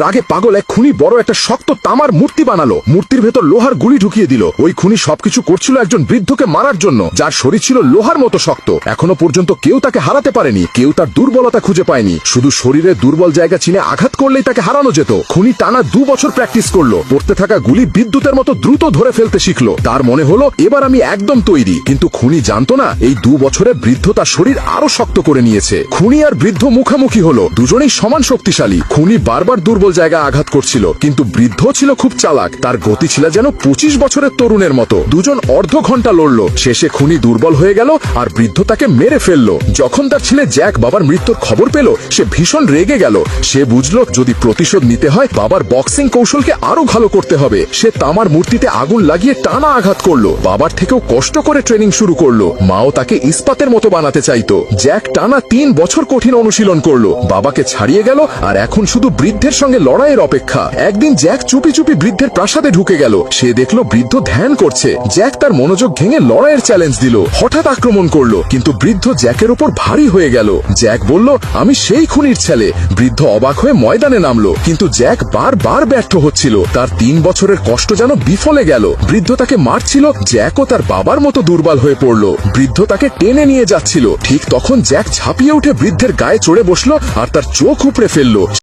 রাগে পাগল এক খুনি বড় একটা শক্ত তামার মূর্তি বানালো। মূর্তির ভেতর লোহার গুলি ঢুকিয়ে দিল। ওই খুনি সবকিছু করছিল একজন বৃদ্ধকে মারার জন্য, যার শরীর ছিল লোহার মতো শক্ত। এখনো পর্যন্ত কেউ তাকে হারাতে পারেনি, কেউ তার দুর্বলতা খুঁজে পায়নি। শুধু শরীরের দুর্বল জায়গা চিনে আঘাত করলেই তাকে হারানো যেত। খুনি টানা 2 বছর প্র্যাকটিস করলো। পড়তে থাকা গুলি বিদ্যুতের মতো দ্রুত ধরে ফেলতে শিখলো। তার মনে হলো এবার আমি একদম তৈরি। কিন্তু খুনি জানতো না এই 2 বছরে বৃদ্ধ তার শরীর আরো শক্ত করে নিয়েছে। খুনি আর বৃদ্ধ মুখামুখি হলো। দুজনেই সমান শক্তিশালী। খুনি বারবার দুর্বল জায়গা আঘাত করছিল, কিন্তু বৃদ্ধ ছিল খুব চালাক। তার গতি ছিল যেন 25 বছরের তরুণের মতো। দুজন অর্ধ ঘন্টা লড়লো। শেষে খুনি দুর্বল হয়ে গেল আর বৃদ্ধ তাকে মেরে ফেললো। যখন তার ছেলে জ্যাক বাবার মৃত্যুর খবর পেল, সে ভীষণ রেগে গেল। সে বুঝলো যদি প্রতিশোধ নিতে হয় বাবার বক্সিং কৌশলকে আরো ভালো করতে হবে। সে তামার মূর্তিতে আগুন লাগিয়ে টানা আঘাত করলো। বাবার থেকেও কষ্ট করে ট্রেনিং শুরু করলো। মাও তাকে ইস্পাতের মতো বানাতে চাইতো। জ্যাক টানা 3 বছর কঠিন অনুশীলন করলো। বাবাকে ছাড়িয়ে গেল আর এখন শুধু বৃদ্ধের সঙ্গে লড়াইয়ের অপেক্ষা। একদিন জ্যাক চুপি চুপি বৃদ্ধের প্রাসাদে ঢুকে গেল। সে দেখলো বৃদ্ধ ধ্যান করছে। জ্যাক তার মনোযোগ ভেঙে লড়াইয়ের চ্যালেঞ্জ দিল। হঠাৎ আক্রমণ করলো, কিন্তু বৃদ্ধ জ্যাকের উপর ভারী হয়ে গেল। জ্যাক বলল, আমি সেই খুনির ছেলে। বৃদ্ধ অবাক হয়ে ময়দানে নামলো, কিন্তু জ্যাক বারবার ব্যর্থ হচ্ছিল। তার 3 বছরের কষ্ট যেন বিফলে গেল। বৃদ্ধ তাকে মারছিল, জ্যাকও তার বাবার মতো দুর্বল হয়ে পড়লো। বৃদ্ধ তাকে টেনে নিয়ে যাচ্ছিল। ঠিক তখন জ্যাক ঝাঁপিয়ে উঠে বৃদ্ধের গায়ে চড়ে বসলো আর তার চোখ উপড়ে ফেললো।